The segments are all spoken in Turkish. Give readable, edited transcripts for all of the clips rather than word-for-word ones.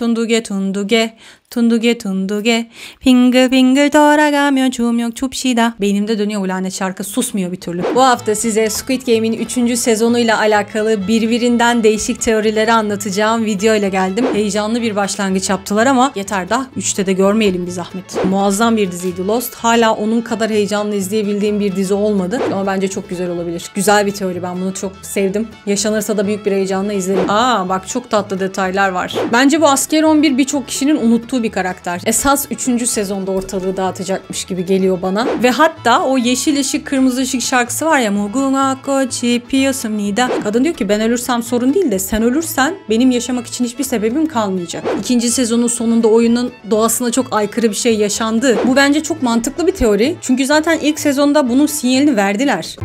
둔두개 둔두개 둔두개 둔두개 빙글 빙글 돌아가면 조명 춥시다. Beynimde dönüyor bu lanet şarkı, susmuyor bir türlü. Bu hafta size Squid Game'in 3. sezonuyla alakalı birbirinden değişik teorileri anlatacağım video ile geldim. Heyecanlı bir başlangıç yaptılar ama yeter daha 3'te de görmeyelim bir zahmet. Muazzam bir diziydi Lost. Hala onun kadar heyecanlı izleyebildiğim bir dizi olmadı. Ama bence çok güzel olabilir. Güzel bir teori, ben bunu çok sevdim. Yaşanırsa da büyük bir heyecanla izlerim. Bak çok tatlı detaylar var. Bence bu Asker 11 birçok kişinin unuttuğu bir karakter. Esas 3. sezonda ortalığı dağıtacakmış gibi geliyor bana. Ve hatta o yeşil ışık kırmızı ışık şarkısı var ya, Mugunga kochi piyosumnida. Kadın diyor ki ben ölürsem sorun değil de sen ölürsen benim yaşamak için hiçbir sebebim kalmayacak. 2. sezonun sonunda oyunun doğasına çok aykırı bir şey yaşandı. Bu bence çok mantıklı bir teori. Çünkü zaten ilk sezonda bunun sinyalini verdiler.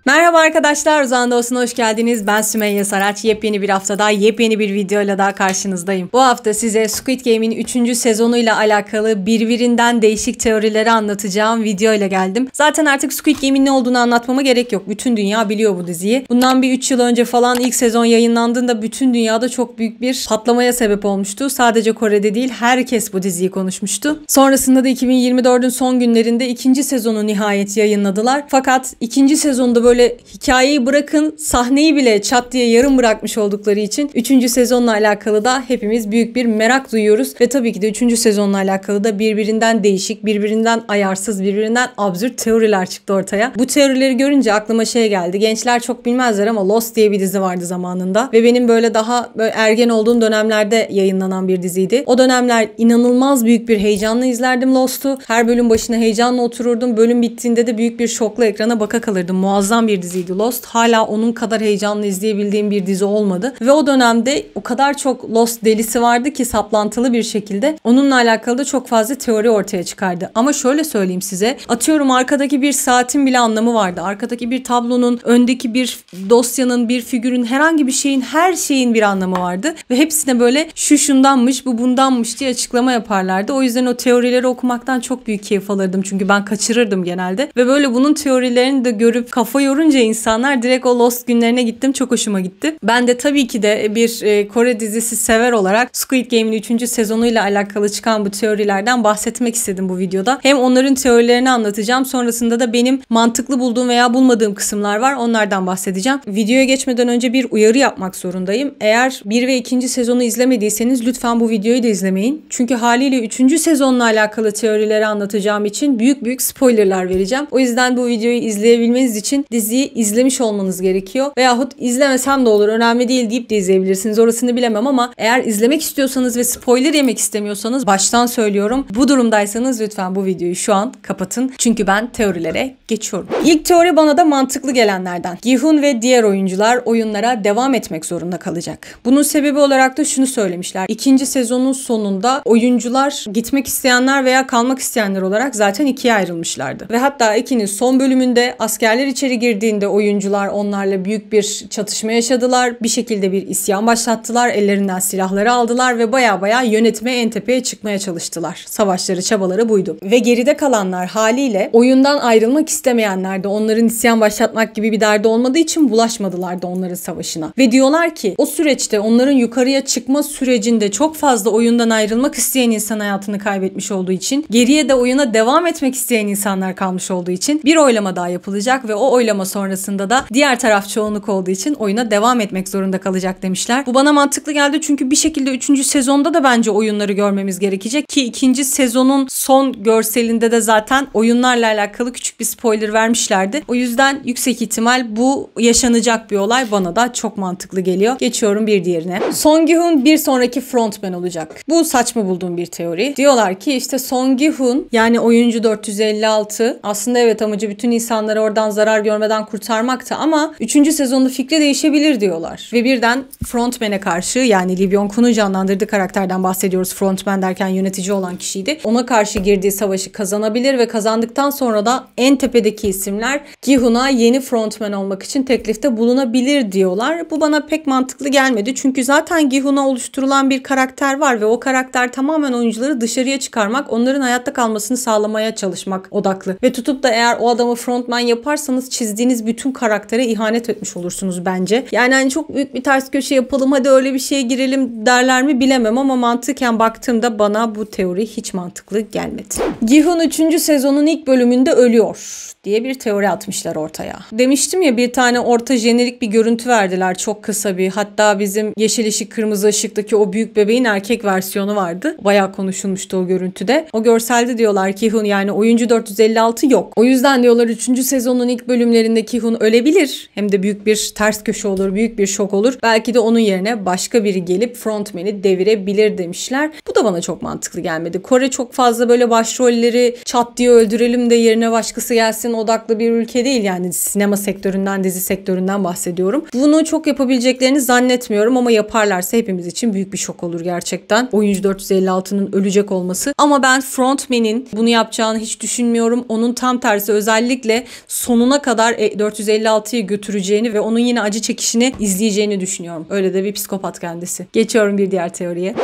Merhaba arkadaşlar, Uzağında Olsun'a hoş geldiniz. Ben Sümeyye Saraç. Yepyeni bir haftada yepyeni bir videoyla daha karşınızdayım. Bu hafta size Squid Game'in 3. sezonuyla alakalı birbirinden değişik teorileri anlatacağım video ile geldim. Zaten artık Squid Game'in ne olduğunu anlatmama gerek yok. Bütün dünya biliyor bu diziyi. Bundan bir 3 yıl önce falan ilk sezon yayınlandığında bütün dünyada çok büyük bir patlamaya sebep olmuştu. Sadece Kore'de değil, herkes bu diziyi konuşmuştu. Sonrasında da 2024'ün son günlerinde 2. sezonu nihayet yayınladılar. Fakat 2. sezonda böyle hikayeyi bırakın, sahneyi bile çat diye yarım bırakmış oldukları için 3. sezonla alakalı da hepimiz büyük bir merak duyuyoruz ve tabii ki de 3. sezonla alakalı da birbirinden değişik, birbirinden ayarsız, birbirinden absürt teoriler çıktı ortaya. Bu teorileri görünce aklıma şey geldi. Gençler çok bilmezler ama Lost diye bir dizi vardı zamanında ve benim daha ergen olduğum dönemlerde yayınlanan bir diziydi. O dönemler inanılmaz büyük bir heyecanla izlerdim Lost'u. Her bölüm başına heyecanla otururdum. Bölüm bittiğinde de büyük bir şokla ekrana baka kalırdım. Muazzam bir diziydi Lost. Hala onun kadar heyecanlı izleyebildiğim bir dizi olmadı. Ve o dönemde o kadar çok Lost delisi vardı ki saplantılı bir şekilde onunla alakalı da çok fazla teori ortaya çıkardı. Ama şöyle söyleyeyim size. Atıyorum arkadaki bir saatin bile anlamı vardı. Arkadaki bir tablonun, öndeki bir dosyanın, bir figürün, herhangi bir şeyin, her şeyin bir anlamı vardı. Ve hepsine böyle şu şundanmış, bu bundanmış diye açıklama yaparlardı. O yüzden o teorileri okumaktan çok büyük keyif alırdım. Çünkü ben kaçırırdım genelde. Ve böyle bunun teorilerini de görüp kafa yorunca insanlar direkt o Lost günlerine gittim. Çok hoşuma gitti. Ben de tabii ki de bir Kore dizisi sever olarak Squid Game'in 3. sezonuyla alakalı çıkan bu teorilerden bahsetmek istedim bu videoda. Hem onların teorilerini anlatacağım. Sonrasında da benim mantıklı bulduğum veya bulmadığım kısımlar var. Onlardan bahsedeceğim. Videoya geçmeden önce bir uyarı yapmak zorundayım. Eğer 1 ve 2. sezonu izlemediyseniz lütfen bu videoyu da izlemeyin. Çünkü haliyle 3. sezonla alakalı teorileri anlatacağım için büyük spoilerlar vereceğim. O yüzden bu videoyu izleyebilmeniz için diziyi izlemiş olmanız gerekiyor. Veyahut izlemesem de olur, önemli değil deyip de izleyebilirsiniz. Orasını bilemem ama eğer izlemek istiyorsanız ve spoiler yemek istemiyorsanız baştan söylüyorum. Bu durumdaysanız lütfen bu videoyu şu an kapatın. Çünkü ben teorilere geçiyorum. İlk teori bana da mantıklı gelenlerden. Gi-hun ve diğer oyuncular oyunlara devam etmek zorunda kalacak. Bunun sebebi olarak da şunu söylemişler. 2. sezonun sonunda oyuncular gitmek isteyenler veya kalmak isteyenler olarak zaten ikiye ayrılmışlardı. Ve hatta 2'nin son bölümünde askerler içeri girdiğinde oyuncular onlarla büyük bir çatışma yaşadılar. Bir şekilde bir isyan başlattılar. Ellerinden silahları aldılar ve baya yönetmeye, en tepeye çıkmaya çalıştılar. Savaşları, çabaları buydu. Ve geride kalanlar haliyle oyundan ayrılmak istemeyenler de onların isyan başlatmak gibi bir derdi olmadığı için bulaşmadılar da onların savaşına. Ve diyorlar ki o süreçte, onların yukarıya çıkma sürecinde çok fazla oyundan ayrılmak isteyen insan hayatını kaybetmiş olduğu için, geriye de oyuna devam etmek isteyen insanlar kalmış olduğu için bir oylama daha yapılacak ve o oylama sonrasında da diğer taraf çoğunluk olduğu için oyuna devam etmek zorunda kalacak demişler. Bu bana mantıklı geldi çünkü bir şekilde 3. sezonda da bence oyunları görmemiz gerekecek ki 2. sezonun son görselinde de zaten oyunlarla alakalı küçük bir spoiler vermişlerdi. O yüzden yüksek ihtimal bu yaşanacak bir olay, bana da çok mantıklı geliyor. Geçiyorum bir diğerine. Song Gi-hun bir sonraki frontman olacak. Bu saçma bulduğum bir teori. Diyorlar ki işte Song Gi-hun, yani oyuncu 456, aslında evet amacı bütün insanları oradan zarar görmeden devriyelerden kurtarmaktı ama 3. sezonda fikri değişebilir diyorlar. Ve birden frontman'e karşı, yani Lee Byung-hun'un canlandırdığı karakterden bahsediyoruz. Frontman derken yönetici olan kişiydi. Ona karşı girdiği savaşı kazanabilir ve kazandıktan sonra da en tepedeki isimler Gi-hun'a yeni frontman olmak için teklifte bulunabilir diyorlar. Bu bana pek mantıklı gelmedi. Çünkü zaten Gi-hun'a oluşturulan bir karakter var ve o karakter tamamen oyuncuları dışarıya çıkarmak, onların hayatta kalmasını sağlamaya çalışmak odaklı. Ve tutup da eğer o adamı frontman yaparsanız çizdiğiniz bütün karaktere ihanet etmiş olursunuz bence. Yani hani çok büyük bir ters köşe yapalım, hadi öyle bir şeye girelim derler mi bilemem ama mantıken baktığımda bana bu teori hiç mantıklı gelmedi. Gi-hun 3. sezonun ilk bölümünde ölüyor diye bir teori atmışlar ortaya. Demiştim ya, bir tane orta jenerik bir görüntü verdiler, çok kısa bir. Hatta bizim yeşil ışık kırmızı ışıktaki o büyük bebeğin erkek versiyonu vardı. Bayağı konuşulmuştu o görüntüde. O görselde diyorlar Ki-hun, yani oyuncu 456 yok. O yüzden diyorlar 3. sezonun ilk bölümlerinde Ki-hun ölebilir. Hem de büyük bir ters köşe olur, büyük bir şok olur. Belki de onun yerine başka biri gelip frontman'i devirebilir demişler. Bu da bana çok mantıklı gelmedi. Kore çok fazla böyle başrolleri çat diye öldürelim de yerine başkası gelsin odaklı bir ülke değil. Yani sinema sektöründen, dizi sektöründen bahsediyorum. Bunu çok yapabileceklerini zannetmiyorum ama yaparlarsa hepimiz için büyük bir şok olur gerçekten. Oyuncu 456'nın ölecek olması. Ama ben frontman'in bunu yapacağını hiç düşünmüyorum. Onun tam tersi, özellikle sonuna kadar 456'yı götüreceğini ve onun yine acı çekişini izleyeceğini düşünüyorum. Öyle de bir psikopat kendisi. Geçiyorum bir diğer teoriye.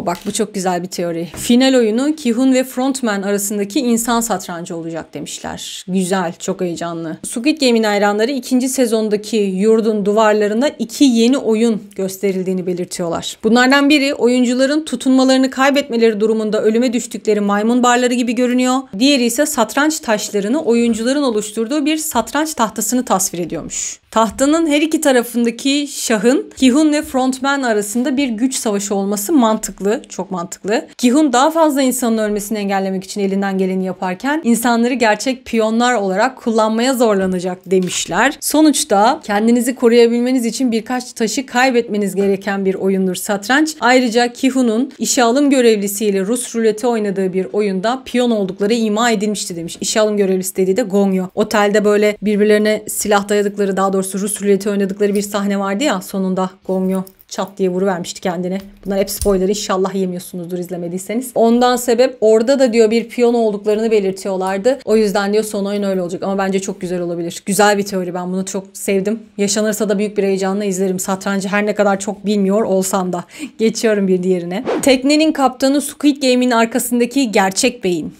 Bak bu çok güzel bir teori. Final oyunu Ki-hun ve frontman arasındaki insan satrancı olacak demişler. Güzel, çok heyecanlı. Squid Game'in hayranları 2. sezondaki yurdun duvarlarında 2 yeni oyun gösterildiğini belirtiyorlar. Bunlardan biri oyuncuların tutunmalarını kaybetmeleri durumunda ölüme düştükleri maymun barları gibi görünüyor. Diğeri ise satranç taşlarını oyuncuların oluşturduğu bir satranç tahtasını tasvir ediyormuş. Tahtanın her iki tarafındaki şahın Ki-hun ve frontman arasında bir güç savaşı olması mantıklı. Çok mantıklı. Ki-hun daha fazla insanın ölmesini engellemek için elinden geleni yaparken insanları gerçek piyonlar olarak kullanmaya zorlanacak demişler. Sonuçta kendinizi koruyabilmeniz için birkaç taşı kaybetmeniz gereken bir oyundur satranç. Ayrıca Ki-hun'un işe alım görevlisiyle Rus ruleti oynadığı bir oyunda piyon oldukları ima edilmişti demiş. İşe alım görevlisi dediği de Gongyo. Otelde böyle birbirlerine silah dayadıkları, daha doğrusu Rus ruleti oynadıkları bir sahne vardı ya, sonunda Gongyo çat diye vuruvermişti kendine. Bunlar hep spoiler, inşallah yemiyorsunuzdur izlemediyseniz. Ondan sebep orada da diyor bir piyon olduklarını belirtiyorlardı. O yüzden diyor son oyun öyle olacak ama bence çok güzel olabilir. Güzel bir teori, ben bunu çok sevdim. Yaşanırsa da büyük bir heyecanla izlerim. Satrancı her ne kadar çok bilmiyor olsam da. Geçiyorum bir diğerine. Teknenin kaptanı Squid Game'in arkasındaki gerçek beyin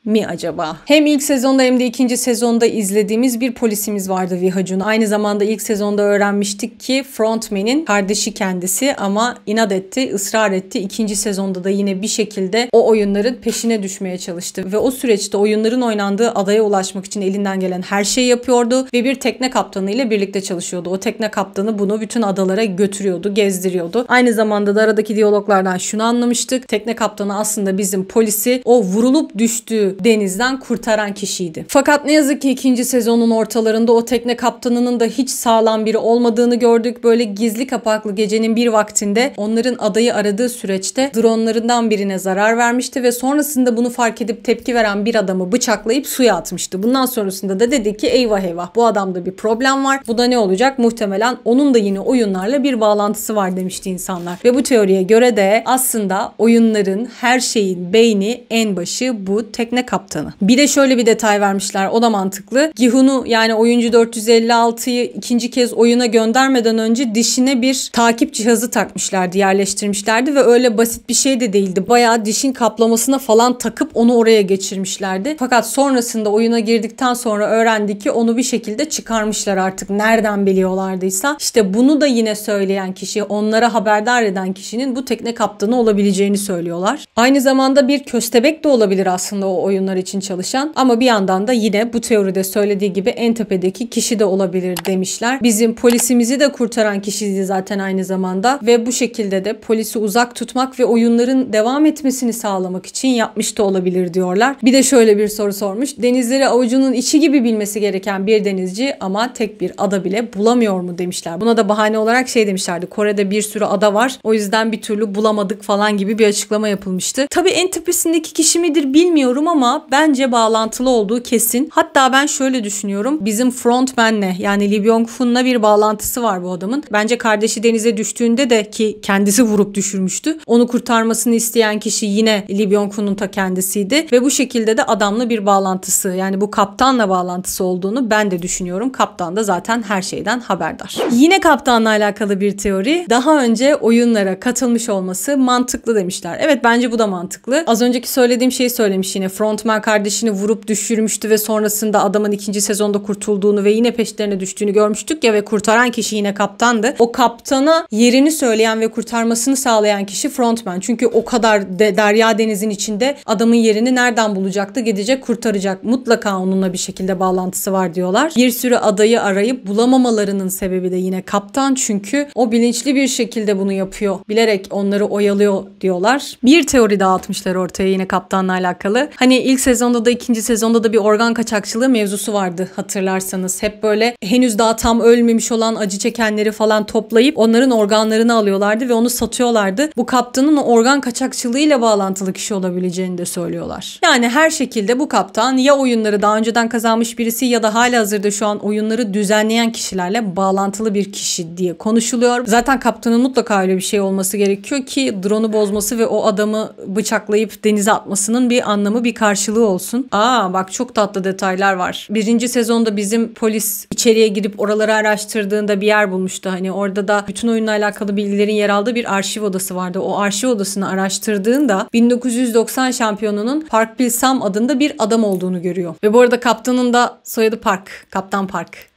mi acaba? Hem ilk sezonda hem de 2. sezonda izlediğimiz bir polisimiz vardı, Vihajun. Aynı zamanda ilk sezonda öğrenmiştik ki frontman'in kardeşi kendisi ama inat etti, ısrar etti. 2. sezonda da yine bir şekilde o oyunların peşine düşmeye çalıştı. Ve o süreçte oyunların oynandığı adaya ulaşmak için elinden gelen her şeyi yapıyordu ve bir tekne kaptanı ile birlikte çalışıyordu. O tekne kaptanı bunu bütün adalara götürüyordu, gezdiriyordu. Aynı zamanda da aradaki diyaloglardan şunu anlamıştık. Tekne kaptanı aslında bizim polisi o vurulup düştüğü denizden kurtaran kişiydi. Fakat ne yazık ki 2. sezonun ortalarında o tekne kaptanının da hiç sağlam biri olmadığını gördük. Böyle gizli kapaklı gecenin bir vaktinde onların adayı aradığı süreçte dronlarından birine zarar vermişti ve sonrasında bunu fark edip tepki veren bir adamı bıçaklayıp suya atmıştı. Bundan sonrasında da dedi ki eyvah eyvah, bu adamda bir problem var. Bu da ne olacak? Muhtemelen onun da yine oyunlarla bir bağlantısı var demişti insanlar. Ve bu teoriye göre de aslında oyunların, her şeyin beyni, en başı bu tekne kaptanı. Bir de şöyle bir detay vermişler, o da mantıklı. Gi-hun'u, yani oyuncu 456'yı ikinci kez oyuna göndermeden önce dişine bir takip cihazı takmışlardı, yerleştirmişlerdi ve öyle basit bir şey de değildi. Bayağı dişin kaplamasına falan takıp onu oraya geçirmişlerdi. Fakat sonrasında oyuna girdikten sonra öğrendik ki onu bir şekilde çıkarmışlar artık. Nereden biliyorlardıysa. İşte bunu da yine söyleyen kişi, onlara haberdar eden kişinin bu tekne kaptanı olabileceğini söylüyorlar. Aynı zamanda bir köstebek de olabilir aslında o oyunlar için çalışan, ama bir yandan da yine bu teoride söylediği gibi en tepedeki kişi de olabilir demişler. Bizim polisimizi de kurtaran kişiydi zaten aynı zamanda ve bu şekilde de polisi uzak tutmak ve oyunların devam etmesini sağlamak için yapmış da olabilir diyorlar. Bir de şöyle bir soru sormuş. Denizleri avucunun içi gibi bilmesi gereken bir denizci ama tek bir ada bile bulamıyor mu demişler. Buna da bahane olarak şey demişlerdi. Kore'de bir sürü ada var. O yüzden bir türlü bulamadık falan gibi bir açıklama yapılmıştı. Tabii en tepesindeki kişi midir bilmiyorum ama ama bence bağlantılı olduğu kesin. Hatta ben şöyle düşünüyorum. Bizim frontman'le yani Lee Byung-hun'la bir bağlantısı var bu adamın. Bence kardeşi denize düştüğünde de ki kendisi vurup düşürmüştü. Onu kurtarmasını isteyen kişi yine Lee Byung-hun'un ta kendisiydi. Ve bu şekilde de adamla bir bağlantısı yani bu kaptanla bağlantısı olduğunu ben de düşünüyorum. Kaptan da zaten her şeyden haberdar. Yine kaptanla alakalı bir teori. Daha önce oyunlara katılmış olması mantıklı demişler. Evet bence bu da mantıklı. Az önceki söylediğim şeyi söylemiş yine. Frontman kardeşini vurup düşürmüştü ve sonrasında adamın 2. sezonda kurtulduğunu ve yine peşlerine düştüğünü görmüştük ya ve kurtaran kişi yine kaptandı. O kaptana yerini söyleyen ve kurtarmasını sağlayan kişi frontman. Çünkü o kadar derya denizin içinde adamın yerini nereden bulacaktı? Gidecek kurtaracak. Mutlaka onunla bir şekilde bağlantısı var diyorlar. Bir sürü adayı arayıp bulamamalarının sebebi de yine kaptan. Çünkü o bilinçli bir şekilde bunu yapıyor. Bilerek onları oyalıyor diyorlar. Bir teori daha atmışlar ortaya yine kaptanla alakalı. Hani ilk sezonda da 2. sezonda da bir organ kaçakçılığı mevzusu vardı hatırlarsanız. Hep böyle henüz daha tam ölmemiş olan acı çekenleri falan toplayıp onların organlarını alıyorlardı ve onu satıyorlardı. Bu kaptanın o organ kaçakçılığıyla bağlantılı kişi olabileceğini de söylüyorlar. Yani her şekilde bu kaptan ya oyunları daha önceden kazanmış birisi ya da halihazırda şu an oyunları düzenleyen kişilerle bağlantılı bir kişi diye konuşuluyor. Zaten kaptanın mutlaka öyle bir şey olması gerekiyor ki drone'u bozması ve o adamı bıçaklayıp denize atmasının bir anlamı, bir karşılığı olsun. Bak çok tatlı detaylar var. 1. sezonda bizim polis içeriye girip oraları araştırdığında bir yer bulmuştu. Hani orada da bütün oyunla alakalı bilgilerin yer aldığı bir arşiv odası vardı. O arşiv odasını araştırdığında 1990 şampiyonunun Park Pilsam adında bir adam olduğunu görüyor. Ve bu arada kaptanın da soyadı Park. Kaptan Park.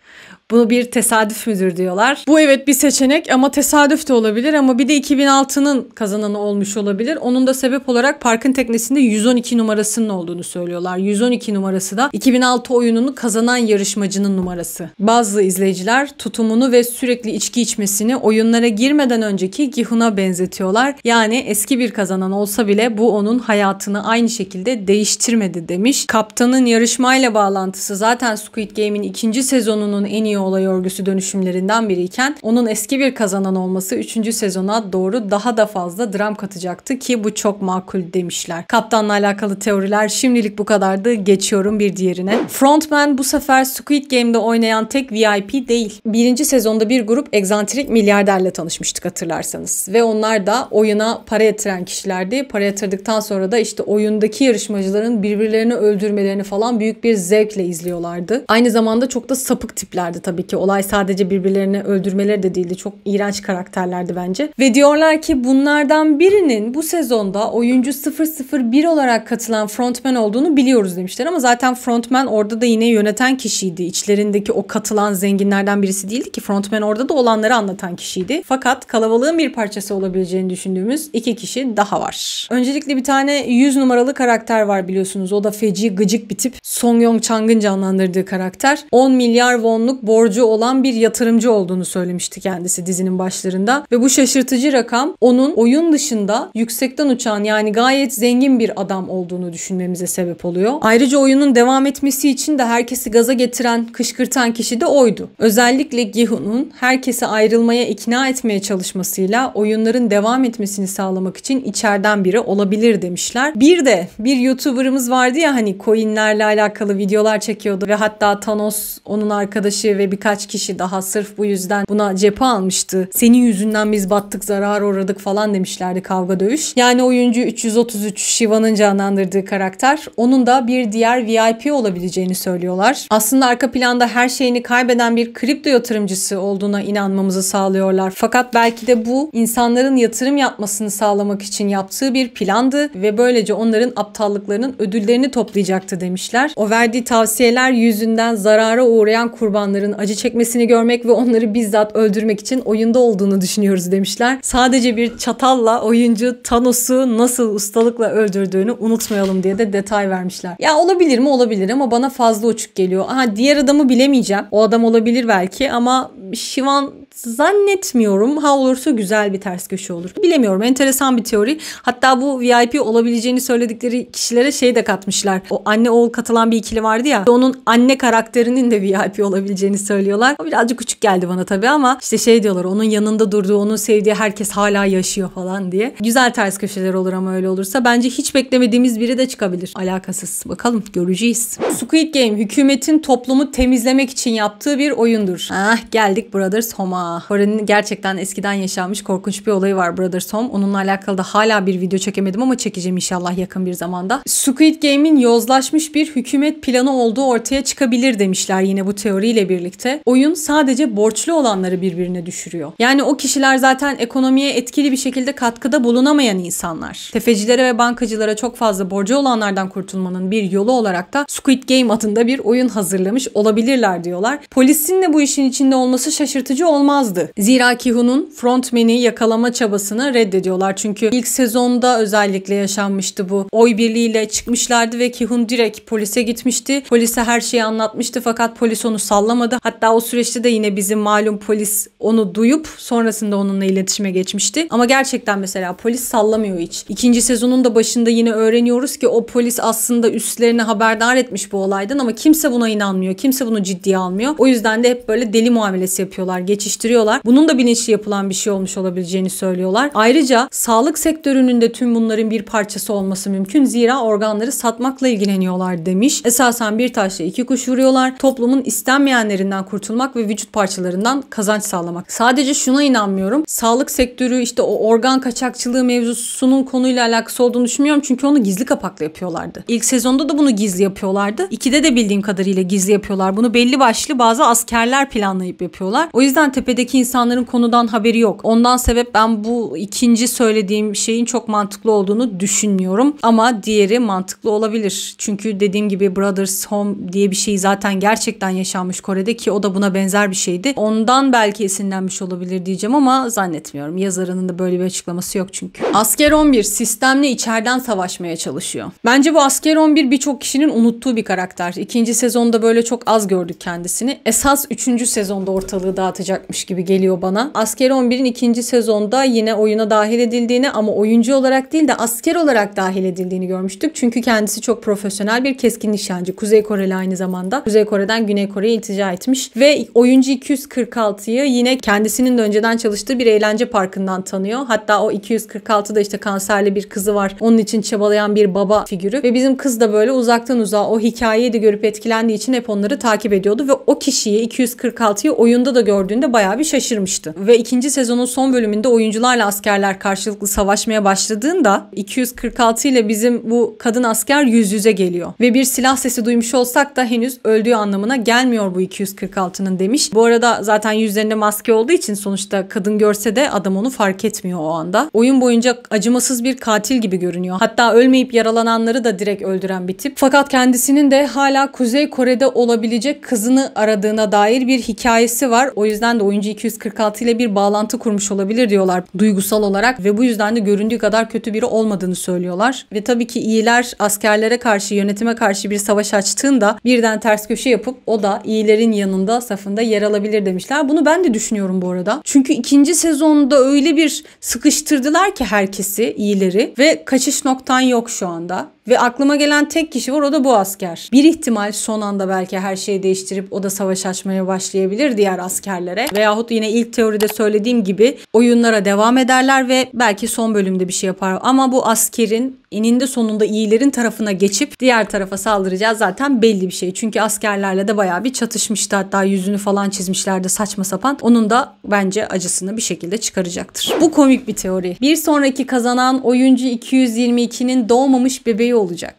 Bunu bir tesadüf müdür diyorlar. Bu evet bir seçenek ama tesadüf de olabilir ama bir de 2006'nın kazananı olmuş olabilir. Onun da sebep olarak Park'ın teknesinde 112 numarasının olduğunu söylüyorlar. 112 numarası da 2006 oyununu kazanan yarışmacının numarası. Bazı izleyiciler tutumunu ve sürekli içki içmesini oyunlara girmeden önceki Gi-hun'a benzetiyorlar. Yani eski bir kazanan olsa bile bu onun hayatını aynı şekilde değiştirmedi demiş. Kaptanın yarışmayla bağlantısı zaten Squid Game'in 2. sezonunun en iyi olay örgüsü dönüşümlerinden biriyken onun eski bir kazanan olması 3. sezona doğru daha da fazla dram katacaktı ki bu çok makul demişler. Kaptanla alakalı teoriler şimdilik bu kadardı. Geçiyorum bir diğerine. Frontman bu sefer Squid Game'de oynayan tek VIP değil. 1. sezonda bir grup egzantrik milyarderle tanışmıştık hatırlarsanız. Ve onlar da oyuna para yatıran kişilerdi. Para yatırdıktan sonra da işte oyundaki yarışmacıların birbirlerini öldürmelerini falan büyük bir zevkle izliyorlardı. Aynı zamanda çok da sapık tiplerdi tabii ki. Olay sadece birbirlerini öldürmeleri de değildi. Çok iğrenç karakterlerdi bence. Ve diyorlar ki bunlardan birinin bu sezonda oyuncu 001 olarak katılan frontman olduğunu biliyoruz demişler. Ama zaten frontman orada da yine yöneten kişiydi. İçlerindeki o katılan zenginlerden birisi değildi ki. Frontman orada da olanları anlatan kişiydi. Fakat kalabalığın bir parçası olabileceğini düşündüğümüz 2 kişi daha var. Öncelikle bir tane 100 numaralı karakter var biliyorsunuz. O da feci, gıcık bir tip. Song Yong Chang'ın canlandırdığı karakter. 10 milyar wonluk borcu olan bir yatırımcı olduğunu söylemişti kendisi dizinin başlarında. Ve bu şaşırtıcı rakam onun oyun dışında yüksekten uçan yani gayet zengin bir adam olduğunu düşünmemize sebep oluyor. Ayrıca oyunun devam etmesi için de herkesi gaza getiren, kışkırtan kişi de oydu. Özellikle Gi-hun'un herkesi ayrılmaya ikna etmeye çalışmasıyla oyunların devam etmesini sağlamak için içeriden biri olabilir demişler. Bir de bir YouTuber'ımız vardı ya hani coinlerle alakalı videolar çekiyordu ve hatta Thanos onun arkadaşı ve birkaç kişi daha sırf bu yüzden buna cephe almıştı. Senin yüzünden biz battık, zarar uğradık falan demişlerdi kavga dövüş. Yani oyuncu 333 Shiva'nın canlandırdığı karakter. Onun da bir diğer VIP olabileceğini söylüyorlar. Aslında arka planda her şeyini kaybeden bir kripto yatırımcısı olduğuna inanmamızı sağlıyorlar. Fakat belki de bu insanların yatırım yapmasını sağlamak için yaptığı bir plandı ve böylece onların aptallıklarının ödüllerini toplayacaktı demişler. O verdiği tavsiyeler yüzünden zarara uğrayan kurbanların acı çekmesini görmek ve onları bizzat öldürmek için oyunda olduğunu düşünüyoruz demişler. Sadece bir çatalla oyuncu Thanos'u nasıl ustalıkla öldürdüğünü unutmayalım diye de detay vermişler. Ya olabilir mi? Olabilir ama bana fazla uçuk geliyor. Diğer adamı bilemeyeceğim. O adam olabilir belki ama Shivan zannetmiyorum. Ha olursa güzel bir ters köşe olur. Bilemiyorum. Enteresan bir teori. Hatta bu VIP olabileceğini söyledikleri kişilere şey de katmışlar. O anne oğul katılan bir ikili vardı ya. Onun anne karakterinin de VIP olabileceğini söylüyorlar. O birazcık küçük geldi bana tabii ama işte şey diyorlar. Onun yanında durduğu, onun sevdiği herkes hala yaşıyor falan diye. Güzel ters köşeler olur ama öyle olursa. Bence hiç beklemediğimiz biri de çıkabilir. Alakasız. Bakalım göreceğiz. Squid Game hükümetin toplumu temizlemek için yaptığı bir oyundur. Geldik Brothers Home'a. Kore'nin gerçekten eskiden yaşanmış korkunç bir olayı var Brothers Home. Onunla alakalı da hala bir video çekemedim ama çekeceğim inşallah yakın bir zamanda. Squid Game'in yozlaşmış bir hükümet planı olduğu ortaya çıkabilir demişler yine bu teoriyle birlikte. Oyun sadece borçlu olanları birbirine düşürüyor. Yani o kişiler zaten ekonomiye etkili bir şekilde katkıda bulunamayan insanlar. Tefecilere ve bankacılara çok fazla borcu olanlardan kurtulmanın bir yolu olarak da Squid Game adında bir oyun hazırlamış olabilirler diyorlar. Polisin de bu işin içinde olması şaşırtıcı olmazdı. Zira Ki-hoon'un frontman'i yakalama çabasını reddediyorlar. Çünkü ilk sezonda özellikle yaşanmıştı bu. Oy birliğiyle çıkmışlardı ve Ki-hoon direkt polise gitmişti. Polise her şeyi anlatmıştı fakat polis onu sallamadı. Hatta o süreçte de yine bizim malum polis onu duyup sonrasında onunla iletişime geçmişti. Ama gerçekten mesela polis sallamıyor hiç. İkinci sezonun da başında yine öğreniyoruz ki o polis aslında üstlerine haberdar etmiş bu olaydan ama kimse buna inanmıyor. Kimse bunu ciddiye almıyor. O yüzden de hep böyle deli muamelesi yapıyorlar, geçiştiriyorlar. Bunun da bilinçli yapılan bir şey olmuş olabileceğini söylüyorlar. Ayrıca sağlık sektörünün de tüm bunların bir parçası olması mümkün. Zira organları satmakla ilgileniyorlar demiş. Esasen bir taşla iki kuş vuruyorlar. Toplumun istenmeyenlerinden kurtulmak ve vücut parçalarından kazanç sağlamak. Sadece şuna inanmıyorum. Sağlık sektörü işte o organ kaçakçılığı mevzusunun konuyla alakası olduğunu düşünmüyorum. Çünkü onu gizli kapaklı yapıyorlardı. İlk sezonda da bunu gizli yapıyorlardı. 2'de de bildiğim kadarıyla gizli yapıyorlar. Bunu belli başlı bazı askerler planlayıp yapıyorlar. O yüzden tepedeki insanların konudan haberi yok. Ondan sebep ben bu ikinci söylediğim şeyin çok mantıklı olduğunu düşünmüyorum. Ama diğeri mantıklı olabilir. Çünkü dediğim gibi Brothers Home diye bir şey zaten gerçekten yaşanmış Kore'de ki o da buna benzer bir şeydi. Ondan belki esinlenmiş olabilir diyeceğim ama zannetmiyorum. Yazarının da böyle bir açıklaması yok çünkü. Asker 11 sistemle içeriden savaşmaya çalışıyor. Bence bu Asker 11 birçok kişinin unuttuğu bir karakter. İkinci sezonda böyle çok az gördük kendisini. Esas 3. sezonda ortalığı dağıtacakmış gibi geliyor bana. Asker 11'in 2. sezonda yine oyuna dahil edildiğini ama oyuncu olarak değil de asker olarak dahil edildiğini görmüştük. Çünkü kendisi çok profesyonel bir keskin nişancı. Kuzey Koreli aynı zamanda. Kuzey Kore'den Güney Kore'ye iltica etmiş. Ve oyuncu 246'yı yine kendisinin de önceden çalıştığı bir eğlence parkından tanıyor. Hatta o 246'da işte kanserli bir kızı var. Onun için çabalayan bir baba figürü. Ve bizim kız da böyle uzaktan uzağa o hikayeyi de görüp etkilendiği için hep onları takip ediyordu. Ve o kişiyi 246'yı oyunda da gördüğünde bayağı bir şaşırmıştı. Ve ikinci sezonun son bölümünde oyuncularla askerler karşılıklı savaşmaya başladığında 246 ile bizim bu kadın asker yüz yüze geliyor. Ve bir silah sesi duymuş olsak da henüz öldüğü anlamına gelmiyor bu 246'nın demiş. Bu arada zaten yüzlerinde maske olduğu için sonuçta kadın görse de adam onu fark etmiyor o anda. Oyun boyunca acımasız bir katil gibi görünüyor. Hatta ölmeyip yaralananları da direkt öldüren bir tip. Fakat kendisinin de hala Kuzey Kore'de olabilecek kızını aradığına dair bir hikayesi var. O yüzden de oyuncu 246 ile bir bağlantı kurmuş olabilir diyorlar duygusal olarak ve bu yüzden de göründüğü kadar kötü biri olmadığını söylüyorlar. Ve tabii ki iyiler askerlere karşı, yönetime karşı bir savaş açtığında birden ters köşe yapıp o da iyilerin yanında, safında yer alabilir demişler. Bunu ben de düşünüyorum bu arada. Çünkü ikinci sezonda öyle bir sıkıştırdılar ki herkesi, iyileri ve kaçış noktan yok şu anda. Ve aklıma gelen tek kişi var, o da bu asker. Bir ihtimal son anda belki her şeyi değiştirip o da savaş açmaya başlayabilir diğer askerlere. Veyahut yine ilk teoride söylediğim gibi oyunlara devam ederler ve belki son bölümde bir şey yapar. Ama bu askerin eninde sonunda iyilerin tarafına geçip diğer tarafa saldıracağı zaten belli bir şey. Çünkü askerlerle de bayağı bir çatışmıştı. Hatta yüzünü falan çizmişlerdi saçma sapan. Onun da bence acısını bir şekilde çıkaracaktır. Bu komik bir teori. Bir sonraki kazanan oyuncu 222'nin doğmamış bebeği olacak.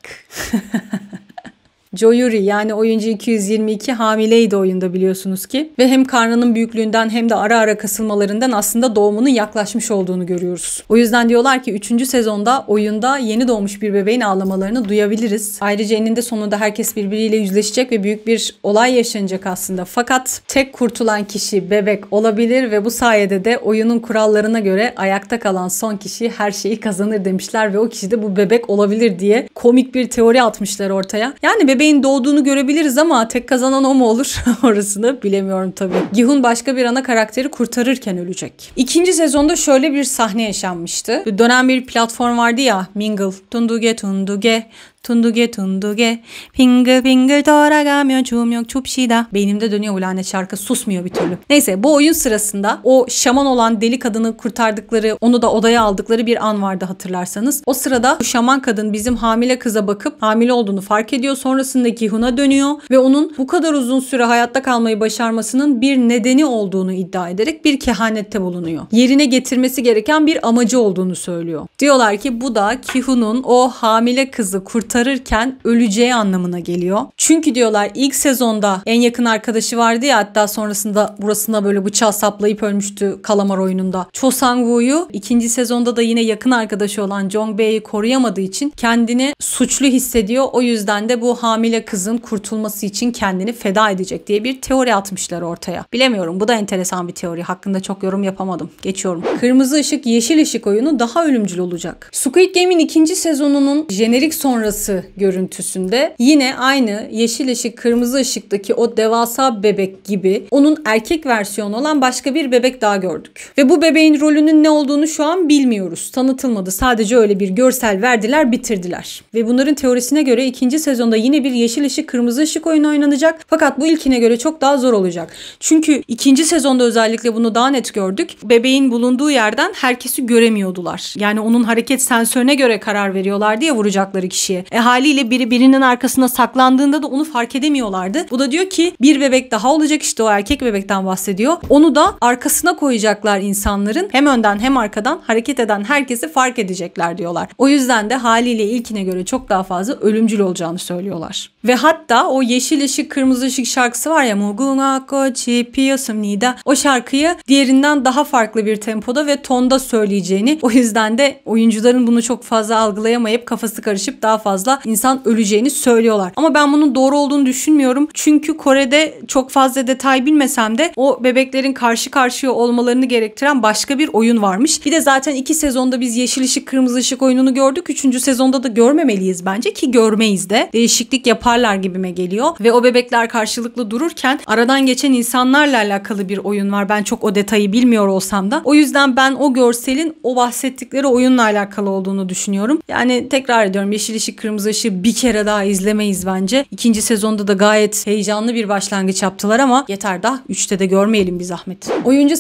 Joyuri yani oyuncu 222 hamileydi oyunda biliyorsunuz ki. Ve hem karnının büyüklüğünden hem de ara ara kasılmalarından aslında doğumunun yaklaşmış olduğunu görüyoruz. O yüzden diyorlar ki 3. sezonda oyunda yeni doğmuş bir bebeğin ağlamalarını duyabiliriz. Ayrıca eninde sonunda herkes birbiriyle yüzleşecek ve büyük bir olay yaşanacak aslında. Fakat tek kurtulan kişi bebek olabilir ve bu sayede de oyunun kurallarına göre ayakta kalan son kişi her şeyi kazanır demişler ve o kişi de bu bebek olabilir diye komik bir teori atmışlar ortaya. Yani bebek bebeğin doğduğunu görebiliriz ama tek kazanan o mu olur? Orasını bilemiyorum tabii. Gi-hun başka bir ana karakteri kurtarırken ölecek. İkinci sezonda şöyle bir sahne yaşanmıştı. Dönen bir platform vardı ya, Mingle. Tunduge tunduge. Tunduge tunduge Pingıl pingıl 돌아가며 조명 줍시다. Beynimde dönüyor bu lanet şarkı, susmuyor bir türlü. Neyse, bu oyun sırasında o şaman olan deli kadını kurtardıkları, onu da odaya aldıkları bir an vardı hatırlarsanız. O sırada bu şaman kadın bizim hamile kıza bakıp hamile olduğunu fark ediyor. Sonrasında Gi-hun'a dönüyor ve onun bu kadar uzun süre hayatta kalmayı başarmasının bir nedeni olduğunu iddia ederek bir kehanette bulunuyor. Yerine getirmesi gereken bir amacı olduğunu söylüyor. Diyorlar ki bu da Gi-hun'un o hamile kızı kurtarırken öleceği anlamına geliyor. Çünkü diyorlar ilk sezonda en yakın arkadaşı vardı ya, hatta sonrasında burasına böyle bıçağı saplayıp ölmüştü kalamar oyununda. Cho Sang-woo'yu ikinci sezonda da yine yakın arkadaşı olan Jong Bae'yi koruyamadığı için kendini suçlu hissediyor. O yüzden de bu hamile kızın kurtulması için kendini feda edecek diye bir teori atmışlar ortaya. Bilemiyorum, bu da enteresan bir teori. Hakkında çok yorum yapamadım. Geçiyorum. Kırmızı ışık yeşil ışık oyunu daha ölümcül olacak. Squid Game'in ikinci sezonunun jenerik sonrası görüntüsünde yine aynı yeşil ışık kırmızı ışıktaki o devasa bebek gibi onun erkek versiyonu olan başka bir bebek daha gördük. Ve bu bebeğin rolünün ne olduğunu şu an bilmiyoruz. Tanıtılmadı. Sadece öyle bir görsel verdiler, bitirdiler. Ve bunların teorisine göre ikinci sezonda yine bir yeşil ışık kırmızı ışık oyunu oynanacak. Fakat bu ilkine göre çok daha zor olacak. Çünkü ikinci sezonda özellikle bunu daha net gördük. Bebeğin bulunduğu yerden herkesi göremiyordular. Yani onun hareket sensörüne göre karar veriyorlar diye vuracakları kişiye. Haliyle biri birinin arkasına saklandığında da onu fark edemiyorlardı. Bu da diyor ki bir bebek daha olacak, işte o erkek bebekten bahsediyor. Onu da arkasına koyacaklar insanların. Hem önden hem arkadan hareket eden herkesi fark edecekler diyorlar. O yüzden de haliyle ilkine göre çok daha fazla ölümcül olacağını söylüyorlar. Ve hatta o yeşil ışık kırmızı ışık şarkısı var ya, 무궁화 꽃이 피었습니다. O şarkıyı diğerinden daha farklı bir tempoda ve tonda söyleyeceğini, o yüzden de oyuncuların bunu çok fazla algılayamayıp kafası karışıp daha fazla insan öleceğini söylüyorlar. Ama ben bunun doğru olduğunu düşünmüyorum. Çünkü Kore'de çok fazla detay bilmesem de o bebeklerin karşı karşıya olmalarını gerektiren başka bir oyun varmış. Bir de zaten 2 sezonda biz yeşil ışık kırmızı ışık oyununu gördük. 3. sezonda da görmemeliyiz bence, ki görmeyiz de. Değişiklik yaparlar gibime geliyor. Ve o bebekler karşılıklı dururken aradan geçen insanlarla alakalı bir oyun var. Ben çok o detayı bilmiyor olsam da. O yüzden ben o görselin o bahsettikleri oyunla alakalı olduğunu düşünüyorum. Yani tekrar ediyorum, yeşil ışık kırmızı ışığı bir kere daha izlemeyiz bence. 2. sezonda da gayet heyecanlı bir başlangıç yaptılar ama yeter daha 3'te de görmeyelim bir zahmet. Oyuncu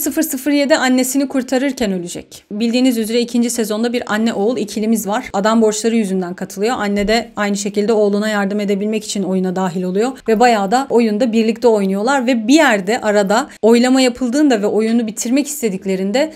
007 annesini kurtarırken ölecek. Bildiğiniz üzere 2. sezonda bir anne oğul ikilimiz var. Adam borçları yüzünden katılıyor. Anne de aynı şekilde oğluna yardım edebilmek için oyuna dahil oluyor ve bayağı da oyunda birlikte oynuyorlar ve bir yerde arada oylama yapıldığında ve oyunu bitirmek istediklerinde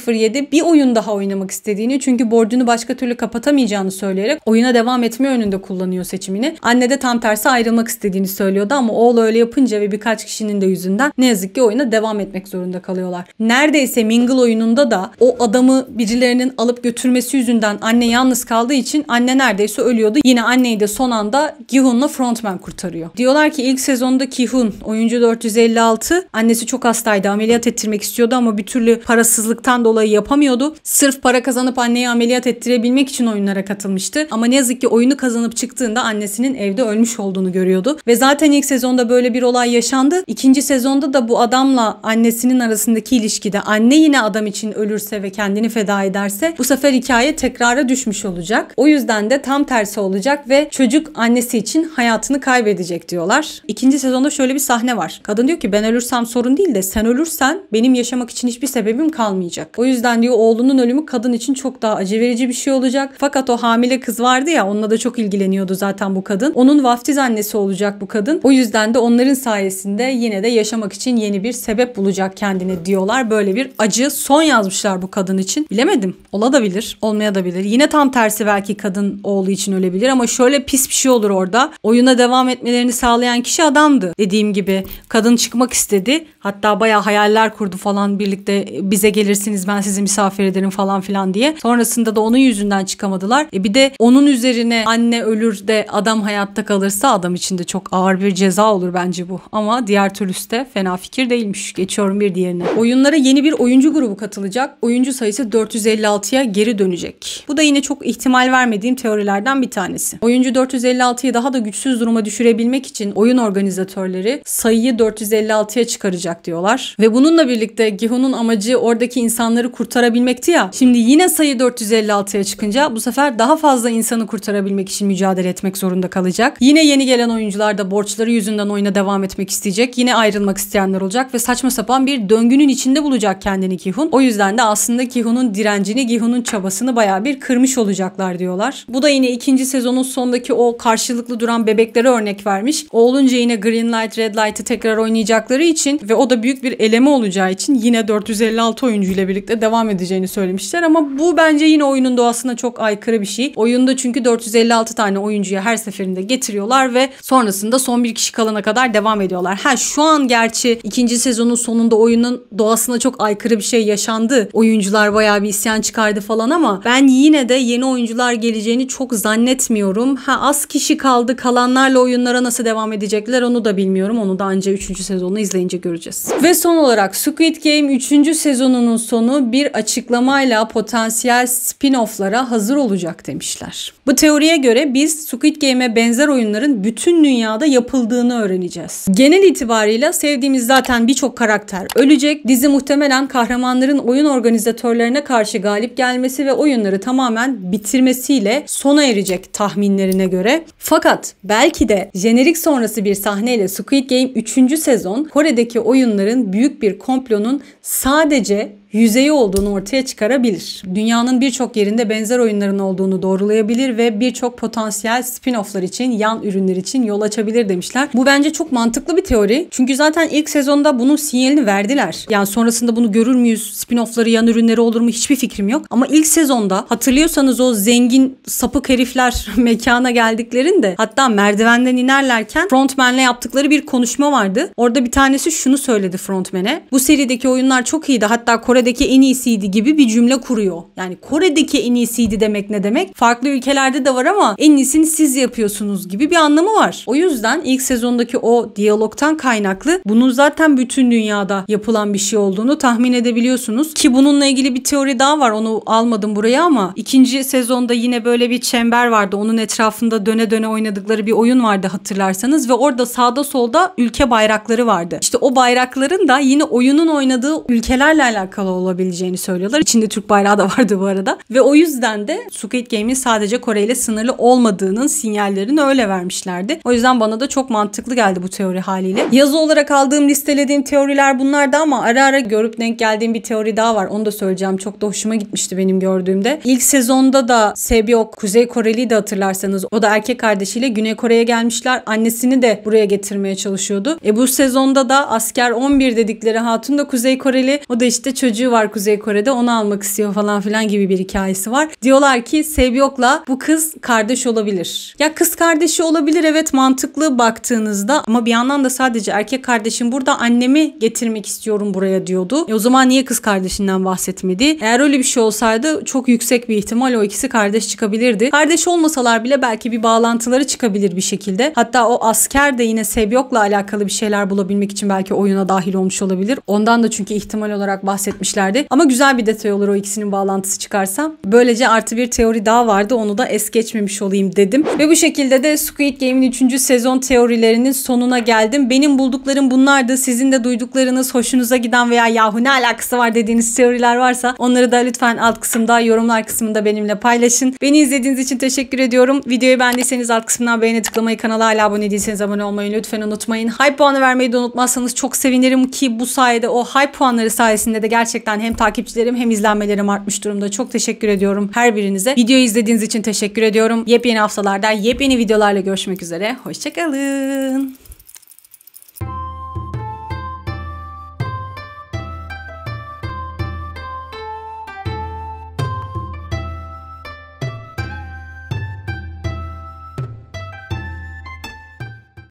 007 bir oyun daha oynamak istediğini, çünkü borcunu başka türlü kapatamayacağını söyleyerek oyuna devam etme yönünde kullanıyor seçimini. Anne de tam tersi ayrılmak istediğini söylüyordu ama oğlu öyle yapınca ve birkaç kişinin de yüzünden ne yazık ki oyuna devam etmek zorunda kalıyorlar. Neredeyse Mingle oyununda da o adamı birilerinin alıp götürmesi yüzünden anne yalnız kaldığı için anne neredeyse ölüyordu. Yine anneyi de son anda Gi-hun'la frontman kurtarıyor. Diyorlar ki ilk sezonda Gi-hun oyuncu 456, annesi çok hastaydı, ameliyat ettirmek istiyordu ama bir türlü parasızlıktan dolayı yapamıyordu. Sırf para kazanıp anneyi ameliyat ettirebilmek için oyunlara katılmıştı. Ama ne yazık ki oyunu kazanıp çıktığında annesinin evde ölmüş olduğunu görüyordu. Ve zaten ilk sezonda böyle bir olay yaşandı. 2. sezonda da bu adamla annesinin arasındaki ilişkide anne yine adam için ölürse ve kendini feda ederse bu sefer hikaye tekrara düşmüş olacak. O yüzden de tam tersi olacak ve çocuk annesi için hayatını kaybedecek diyorlar. 2. sezonda şöyle bir sahne var. Kadın diyor ki ben ölürsem sorun değil de sen ölürsen benim yaşamak için hiçbir sebebim kalmayacak. O yüzden diyor oğlunun ölümü kadın için çok daha acı verici bir şey olacak. Fakat o hamile kız vardı ya, onunla da çok ilgileniyordu zaten bu kadın. Onun vaftiz annesi olacak bu kadın. O yüzden de onların sayesinde yine de yaşamak için yeni bir sebep bulacak kendine diyorlar. Böyle bir acı son yazmışlar bu kadın için. Bilemedim. Olabilir, olmayabilir. Yine tam tersi belki kadın oğlu için ölebilir ama şöyle pis bir şey olur orada. Oyuna devam etmelerini sağlayan kişi adamdı. Dediğim gibi kadın çıkmak istedi. Hatta bayağı hayaller kurdu falan, birlikte bize gelirsiniz ben sizi misafir ederim falan filan diye. Sonrasında da onun yüzünden çıkamadılar. Bir de onun üzerine yerine anne ölür de adam hayatta kalırsa adam için de çok ağır bir ceza olur bence bu. Ama diğer türlüsü de fena fikir değilmiş. Geçiyorum bir diğerine. Oyunlara yeni bir oyuncu grubu katılacak. Oyuncu sayısı 456'ya geri dönecek. Bu da yine çok ihtimal vermediğim teorilerden bir tanesi. Oyuncu 456'yı daha da güçsüz duruma düşürebilmek için oyun organizatörleri sayıyı 456'ya çıkaracak diyorlar. Ve bununla birlikte Gi-hun'un amacı oradaki insanları kurtarabilmekti ya. Şimdi yine sayı 456'ya çıkınca bu sefer daha fazla insanı kurtarabilmek için mücadele etmek zorunda kalacak. Yine yeni gelen oyuncular da borçları yüzünden oyuna devam etmek isteyecek. Yine ayrılmak isteyenler olacak ve saçma sapan bir döngünün içinde bulacak kendini Gi-hun. O yüzden de aslında Gi-hun'un direncini, Gi-hun'un çabasını bayağı bir kırmış olacaklar diyorlar. Bu da yine ikinci sezonun sonundaki o karşılıklı duran bebeklere örnek vermiş. O olunca yine Green Light, Red Light'ı tekrar oynayacakları için ve o da büyük bir eleme olacağı için yine 456 oyuncuyla birlikte devam edeceğini söylemişler ama bu bence yine oyunun doğasına çok aykırı bir şey. Oyunda çünkü 456 tane oyuncuyu her seferinde getiriyorlar ve sonrasında son bir kişi kalana kadar devam ediyorlar. Şu an gerçi ikinci sezonun sonunda oyunun doğasına çok aykırı bir şey yaşandı. Oyuncular bayağı bir isyan çıkardı falan ama ben yine de yeni oyuncular geleceğini çok zannetmiyorum. Az kişi kaldı. Kalanlarla oyunlara nasıl devam edecekler onu da bilmiyorum. Onu da anca 3. sezonu izleyince göreceğiz. Ve son olarak Squid Game 3. sezonunun sonu bir açıklamayla potansiyel spin-off'lara hazır olacak demişler. Bu teoriye göre biz Squid Game'e benzer oyunların bütün dünyada yapıldığını öğreneceğiz. Genel itibarıyla sevdiğimiz zaten birçok karakter ölecek. Dizi muhtemelen kahramanların oyun organizatörlerine karşı galip gelmesi ve oyunları tamamen bitirmesiyle sona erecek tahminlerine göre. Fakat belki de jenerik sonrası bir sahneyle Squid Game 3. sezon Kore'deki oyunların büyük bir komplonun sadece yüzeyi olduğunu ortaya çıkarabilir. Dünyanın birçok yerinde benzer oyunların olduğunu doğrulayabilir ve birçok potansiyel spin-off'lar için, yan ürünler için yol açabilir demişler. Bu bence çok mantıklı bir teori. Çünkü zaten ilk sezonda bunun sinyalini verdiler. Yani sonrasında bunu görür müyüz? Spin-off'ları, yan ürünleri olur mu? Hiçbir fikrim yok. Ama ilk sezonda hatırlıyorsanız o zengin sapık herifler mekana geldiklerinde hatta merdivenden inerlerken frontman'le yaptıkları bir konuşma vardı. Orada bir tanesi şunu söyledi frontman'e. Bu serideki oyunlar çok iyiydi. Hatta Kore'deki en iyisiydi gibi bir cümle kuruyor. Yani Kore'deki en iyisiydi demek ne demek? Farklı ülkelerde de var ama en iyisini siz yapıyorsunuz gibi bir anlamı var. O yüzden ilk sezondaki o diyalogtan kaynaklı bunun zaten bütün dünyada yapılan bir şey olduğunu tahmin edebiliyorsunuz. Ki bununla ilgili bir teori daha var. Onu almadım buraya ama ikinci sezonda yine böyle bir çember vardı. Onun etrafında döne döne oynadıkları bir oyun vardı hatırlarsanız ve orada sağda solda ülke bayrakları vardı. İşte o bayrakların da yine oyunun oynadığı ülkelerle alakalı olabileceğini söylüyorlar. İçinde Türk bayrağı da vardı bu arada. Ve o yüzden de Squid Game'in sadece Kore ile sınırlı olmadığının sinyallerini öyle vermişlerdi. O yüzden bana da çok mantıklı geldi bu teori haliyle. Yazı olarak aldığım, listelediğim teoriler bunlardı ama ara ara görüp denk geldiğim bir teori daha var. Onu da söyleyeceğim. Çok da hoşuma gitmişti benim gördüğümde. İlk sezonda da Sebyok, Kuzey Koreli'yi de hatırlarsanız o da erkek kardeşiyle Güney Kore'ye gelmişler. Annesini de buraya getirmeye çalışıyordu. Bu sezonda da asker 11 dedikleri hatun da Kuzey Koreli. O da işte çocuğu var Kuzey Kore'de, onu almak istiyor falan filan gibi bir hikayesi var. Diyorlar ki Sebyok'la bu kız kardeş olabilir. Ya kız kardeşi olabilir, evet, mantıklı baktığınızda ama bir yandan da sadece erkek kardeşim burada, annemi getirmek istiyorum buraya diyordu. O zaman niye kız kardeşinden bahsetmedi? Eğer öyle bir şey olsaydı çok yüksek bir ihtimal o ikisi kardeş çıkabilirdi. Kardeş olmasalar bile belki bir bağlantıları çıkabilir bir şekilde. Hatta o asker de yine Sebyok'la alakalı bir şeyler bulabilmek için belki oyuna dahil olmuş olabilir. Ondan da çünkü ihtimal olarak bahsetmişlerdi. Ama güzel bir detay olur o ikisinin bağlantısı çıkarsa. Böylece artı bir teori daha vardı. Onu da es geçmemiş olayım dedim. Ve bu şekilde de Squid Game'in 3. sezon teorilerinin sonuna geldim. Benim bulduklarım bunlardı. Sizin de duyduklarınız, hoşunuza giden veya yahu ne alakası var dediğiniz teoriler varsa onları da lütfen alt kısımda, yorumlar kısmında benimle paylaşın. Beni izlediğiniz için teşekkür ediyorum. Videoyu beğendiyseniz alt kısmından beğeni tıklamayı, kanala hala abone değilseniz abone olmayı lütfen unutmayın. Hype puanı vermeyi de unutmazsanız çok sevinirim ki bu sayede, o hype puanları sayesinde de gerçekten hem takipçilerim hem izlenmelerim artmış durumda. Çok teşekkür ediyorum her birinize. Videoyu izlediğiniz için teşekkür ediyorum. Yepyeni haftalarda yepyeni videolarla görüşmek üzere. Hoşçakalın.